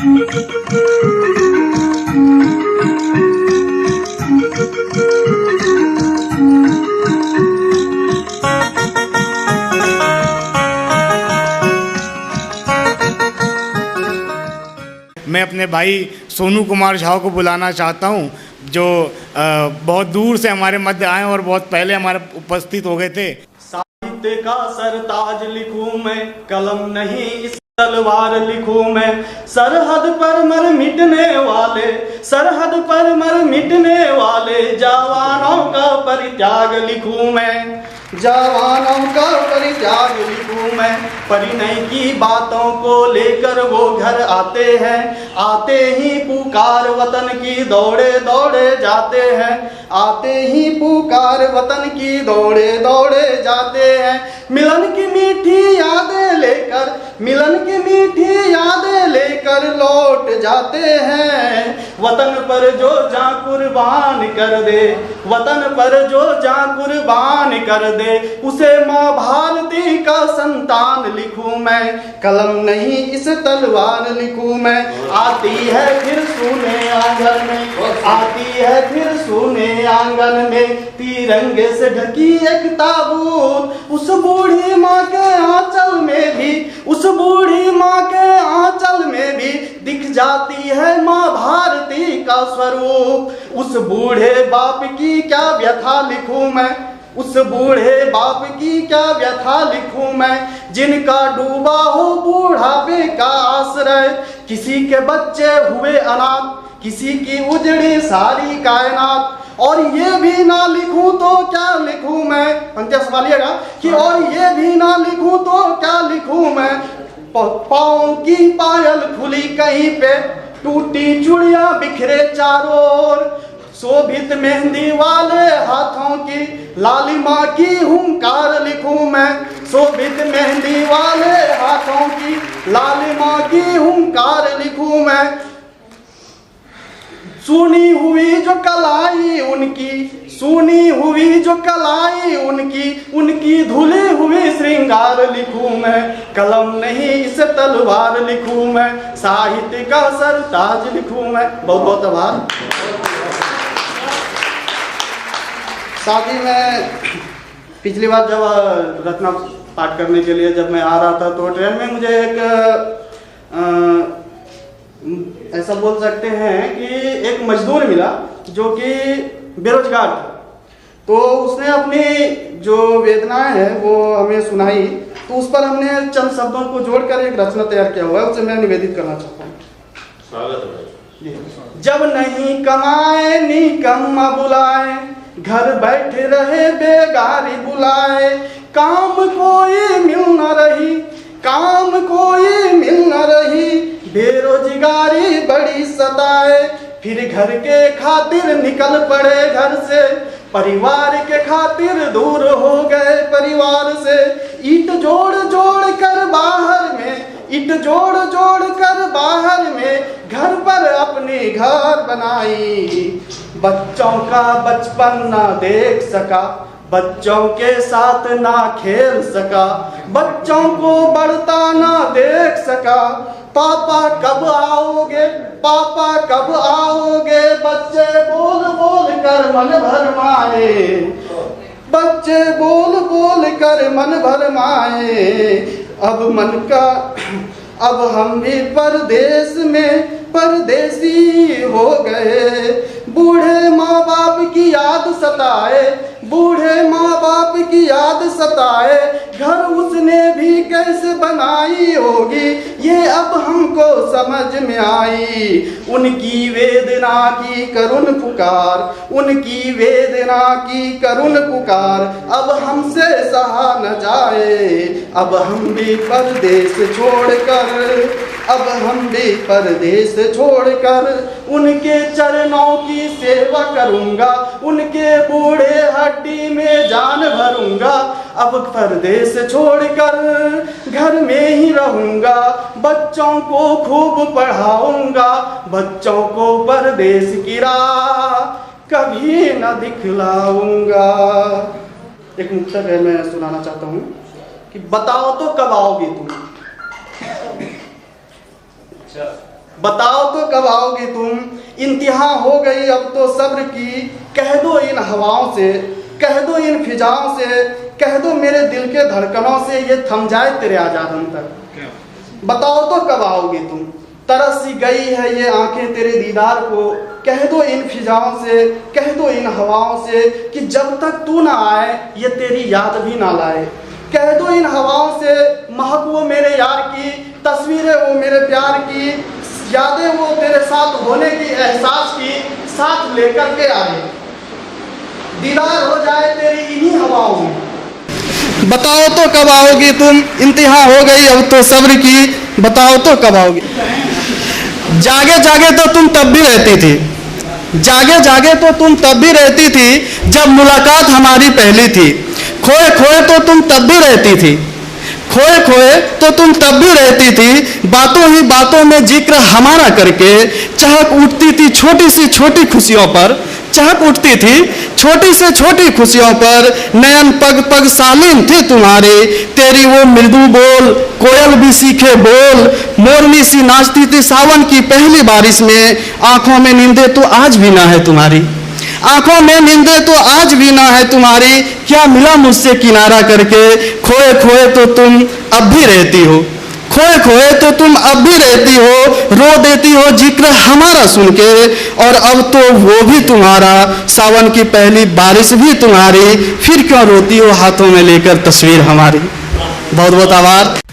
मैं अपने भाई सोनू कुमार झा को बुलाना चाहता हूं, जो बहुत दूर से हमारे मध्य आए और बहुत पहले हमारे उपस्थित हो गए थे। साहित्य का सरताज लिखूं मैं, कलम नहीं इस तलवार लिखूं मैं। सरहद पर मर मिटने वाले, सरहद पर मर मिटने वाले जवानों का परित्याग लिखूं मैं, जवानों का परित्याग लिखूं मैं। परिणय की बातों को लेकर वो घर आते हैं, आते ही पुकार वतन की दौड़े दौड़े जाते हैं, आते ही पुकार वतन की दौड़े दौड़े जाते हैं। मिलन की मीठी यादें लेकर, मिलन की मीठी यादें लेकर लौट जाते हैं। वतन पर जो जान कुर्बान कर दे, वतन पर जो जान कुर्बान कर दे, उसे माँ भारती का संतान लिखूं मैं, कलम नहीं इस तलवार लिखूं मैं। आती है फिर सुने आंगन में, आती है फिर सुने आंगन में, तिरंगे से ढकी एक ताबूत, उस बूढ़ी माँ के आंचल में भी, उस बूढ़ी माँ के आंचल में भी दिख जाती है माँ भारती का स्वरूप। उस बूढ़े बाप की क्या व्यथा लिखूं मैं, उस बूढ़े बाप की क्या व्यथा लिखूं मैं, जिनका डूबा हो बूढ़ापे का आश्रय। किसी के बच्चे हुए अनाथ, किसी की उजड़ी सारी कायनात। और ये भी ना लिखूं तो क्या लिखूं मैं, पंक्तियां संभालिएगा कि और ये भी ना लिखूं तो क्या लिखूं मैं। पाँव की पायल खुली कहीं पे, टूटी चूड़ियां बिखरे चारों ओर, शोभित मेहंदी वाले हाथों की लालिमा की हुंकार लिखूं मैं, शोभित मेहंदी वाले हाथों की लालिमा की हुंकार लिखूं मैं। सुनी हुई जो कलाई उनकी, सुनी हुई जो कलाई उनकी, उनकी धुली हुई श्रृंगार लिखूं मैं, कलम नहीं इस तलवार लिखूं मैं। साहित्य का सरताज लिखूं मैं। बहुत बहुत आभार। शादी में पिछली बार जब रचना पाठ करने के लिए जब मैं आ रहा था तो ट्रेन में मुझे एक ऐसा बोल सकते हैं कि एक मजदूर मिला जो कि बेरोजगार था। तो उसने अपनी जो वेदनाएं हैं वो हमें सुनाई, तो उस पर हमने चंद शब्दों को जोड़कर एक रचना तैयार किया हुआ है, उसे मैं निवेदित करना चाहता हूँ। स्वागत है। जब नहीं कमाए निकम्मा बुलाए, घर बैठे रहे बेगारी बुलाए, काम कोई मिल न रही, काम कोई मिल न रही, बेरोजगारी बड़ी सताए। फिर घर के खातिर निकल पड़े घर से, परिवार के खातिर दूर हो गए परिवार से। ईंट जोड़ जोड़ कर बाहर में, ईंट जोड़ जोड़ कर बाहर में, घर पर अपनी घर बनाई। बच्चों का बचपन ना देख सका, बच्चों के साथ ना खेल सका, बच्चों को बढ़ता ना देख सका। पापा कब आओगे, पापा कब आओगे, बच्चे बोल बोल कर मन भरमाए, बच्चे बोल बोल कर मन भरमाए। अब मन का, अब हम भी परदेश में परदेसी हो गए। बूढ़े माँ बाप की याद सताए, बूढ़े माँ बाप की याद सताए। घर उसने भी कैसे बनाई होगी, ये अब हमको समझ में आई। उनकी वेदना की करुण पुकार, उनकी वेदना की करुण पुकार, अब हमसे सहा न जाए। अब हम भी परदेश छोड़कर, अब हम भी परदेश छोड़कर उनके चरणों की सेवा करूंगा, उनके बूढ़े हड्डी में जान भरूंगा। अब परदेश छोड़कर घर में ही रहूंगा, बच्चों को खूब पढ़ाऊंगा, बच्चों को परदेश की राह कभी न दिखलाऊंगा। एक मुक्तक है, मैं सुनाना चाहता हूँ कि बताओ तो कब आओगी तुम। बताओ तो कब आओगी तुम, इंतहा हो गई अब तो सब्र की, कह दो इन हवाओं से, कह दो इन फिजाओं से, कह दो मेरे दिल के धड़कनों से, ये थम जाए तेरे आजादन तक। बताओ तो कब आओगी तुम, तरस सी गई है ये आंखें तेरे दीदार को, कह दो इन फिजाओं से, कह दो इन हवाओं से कि जब तक तू ना आए ये तेरी याद भी ना लाए। कह दो इन हवाओं से, महक वो मेरे यार की, तस्वीरें वो मेरे प्यार की, यादें वो तेरे साथ होने की, एहसास की, साथ लेकर के आए, दीदार हो जाए तेरी इन्हीं हवाओं में। बताओ तो कब आओगी तुम, इंतहा हो गई अब तो सब्र की, बताओ तो कब आओगी। जागे जागे तो तुम तब भी रहती थी, जागे जागे तो तुम तब भी रहती थी जब मुलाकात हमारी पहली थी। खोए खोए तो तुम तब भी रहती थी, खोए खोए तो तुम तब भी रहती थी, बातों ही बातों में जिक्र हमारा करके चहक उठती थी छोटी सी छोटी खुशियों पर, चहक उठती थी छोटी से छोटी खुशियों पर, नयन पग पग सालीन थे तुम्हारे, तेरी वो मृदु बोल कोयल भी सीखे बोल, मोरनी सी नाचती थी सावन की पहली बारिश में, आंखों में नींदे तो आज भी ना है तुम्हारी, आंखों में नींदे तो आज भी ना है तुम्हारी, क्या मिला मुझसे किनारा करके, खोए खोए तो तुम अब भी रहती हो, खोए खोए तो तुम अब भी रहती हो, रो देती हो जिक्र हमारा सुन के, और अब तो वो भी तुम्हारा, सावन की पहली बारिश भी तुम्हारी, फिर क्यों रोती हो हाथों में लेकर तस्वीर हमारी। बहुत बहुत आभार।